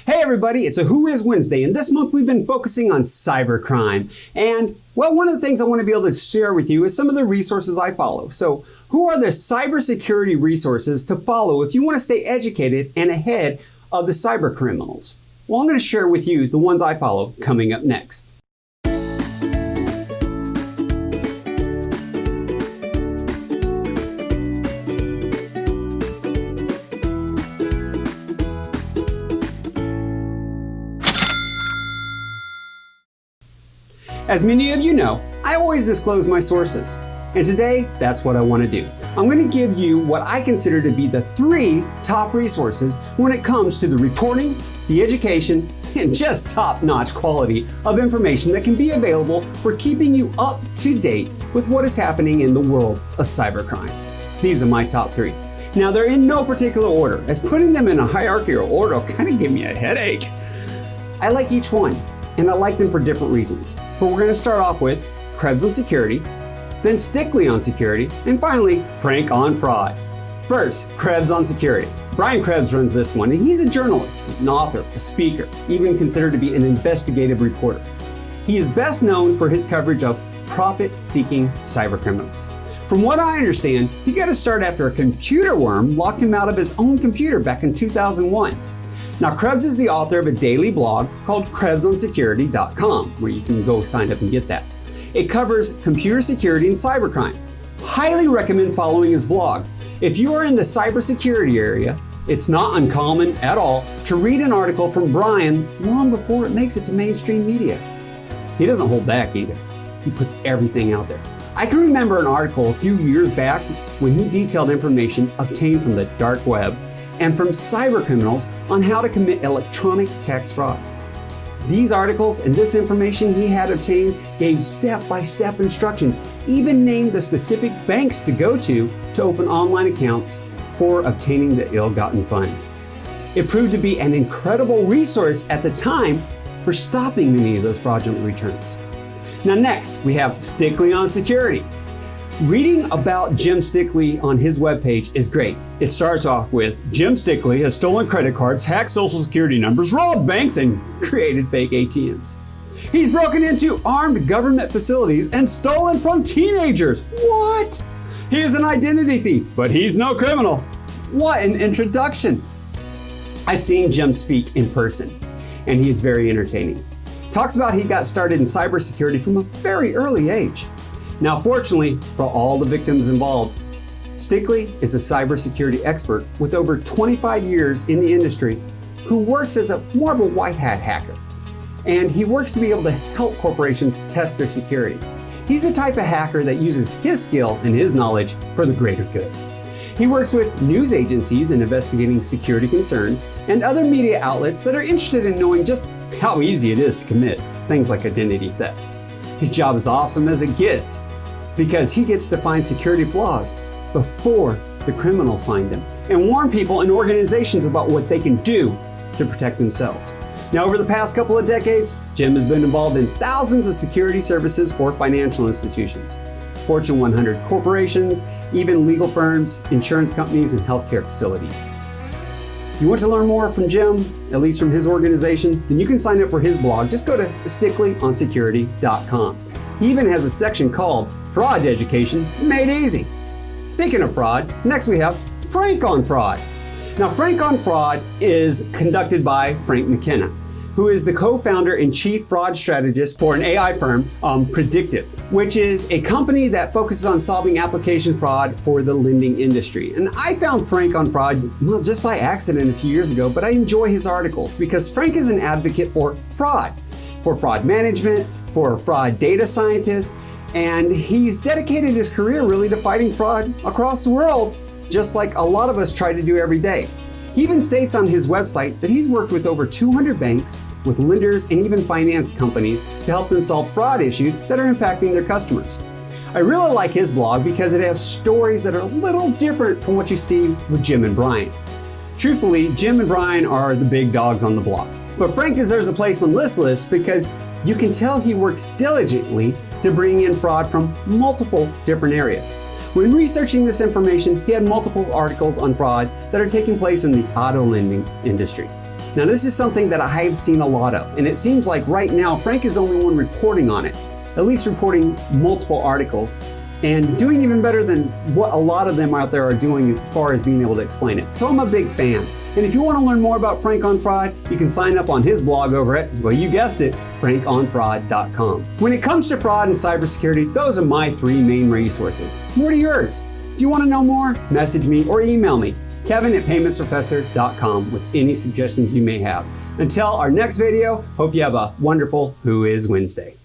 Hey everybody, it's a Who Is Wednesday, and this month we've been focusing on cybercrime. And, well, one of the things I want to be able to share with you is some of the resources I follow. So, who are the cybersecurity resources to follow if you want to stay educated and ahead of the cyber criminals? Well, I'm going to share with you the ones I follow coming up next. As many of you know, I always disclose my sources. And today, that's what I want to do. I'm going to give you what I consider to be the 3 top resources when it comes to the reporting, the education, and just top-notch quality of information that can be available for keeping you up to date with what is happening in the world of cybercrime. These are my top 3. Now, they're in no particular order, as putting them in a hierarchical order will kind of give me a headache. I like each one, and I like them for different reasons. But we're going to start off with Krebs on security, then Stickley on security, and finally, Frank on fraud. First, Krebs on security. Brian Krebs runs this one, and he's a journalist, an author, a speaker, even considered to be an investigative reporter. He is best known for his coverage of profit-seeking cybercriminals. From what I understand, he got his start after a computer worm locked him out of his own computer back in 2001. Now, Krebs is the author of a daily blog called KrebsOnSecurity.com, where you can go sign up and get that. It covers computer security and cybercrime. Highly recommend following his blog. If you are in the cybersecurity area, it's not uncommon at all to read an article from Brian long before it makes it to mainstream media. He doesn't hold back either. He puts everything out there. I can remember an article a few years back when he detailed information obtained from the dark web and from cybercriminals on how to commit electronic tax fraud. These articles and this information he had obtained gave step-by-step instructions, even named the specific banks to go to open online accounts for obtaining the ill-gotten funds. It proved to be an incredible resource at the time for stopping many of those fraudulent returns. Now next, we have Stickley on security. Reading about Jim Stickley on his webpage is great. It starts off with, Jim Stickley has stolen credit cards, hacked social security numbers, robbed banks, and created fake ATMs. He's broken into armed government facilities and stolen from teenagers. What? He is an identity thief, but he's no criminal. What an introduction. I've seen Jim speak in person, and he is very entertaining. Talks about he got started in cybersecurity from a very early age. Now, fortunately for all the victims involved, Stickley is a cybersecurity expert with over 25 years in the industry who works as more of a white hat hacker. And he works to be able to help corporations test their security. He's the type of hacker that uses his skill and his knowledge for the greater good. He works with news agencies in investigating security concerns and other media outlets that are interested in knowing just how easy it is to commit things like identity theft. His job is awesome as it gets because he gets to find security flaws before the criminals find them and warn people and organizations about what they can do to protect themselves. Now, over the past couple of decades, Jim has been involved in thousands of security services for financial institutions, Fortune 100 corporations, even legal firms, insurance companies, and healthcare facilities. You want to learn more from Jim, at least from his organization, then you can sign up for his blog. Just go to StickleyOnSecurity.com. He even has a section called Fraud Education Made Easy. Speaking of fraud, next we have Frank on Fraud. Now, Frank on Fraud is conducted by Frank McKenna, who is the co-founder and chief fraud strategist for an AI firm, Predictive, which is a company that focuses on solving application fraud for the lending industry. And I found Frank on Fraud, well, just by accident a few years ago, but I enjoy his articles because Frank is an advocate for fraud management, for fraud data scientists, and he's dedicated his career really to fighting fraud across the world, just like a lot of us try to do every day. He even states on his website that he's worked with over 200 banks, with lenders, and even finance companies to help them solve fraud issues that are impacting their customers. I really like his blog because it has stories that are a little different from what you see with Jim and Brian. Truthfully, Jim and Brian are the big dogs on the block. But Frank deserves a place on this list because you can tell he works diligently to bring in fraud from multiple different areas. When researching this information, he had multiple articles on fraud that are taking place in the auto lending industry. Now, this is something that I've seen a lot of, and it seems like right now Frank is the only one reporting on it, at least reporting multiple articles, and doing even better than what a lot of them out there are doing as far as being able to explain it. So I'm a big fan. And if you want to learn more about Frank on Fraud, you can sign up on his blog over at, well, you guessed it, frankonfraud.com. When it comes to fraud and cybersecurity, those are my 3 main resources. What are yours? If you want to know more, message me or email me, kevin@paymentsprofessor.com, with any suggestions you may have. Until our next video, hope you have a wonderful Who Is Wednesday.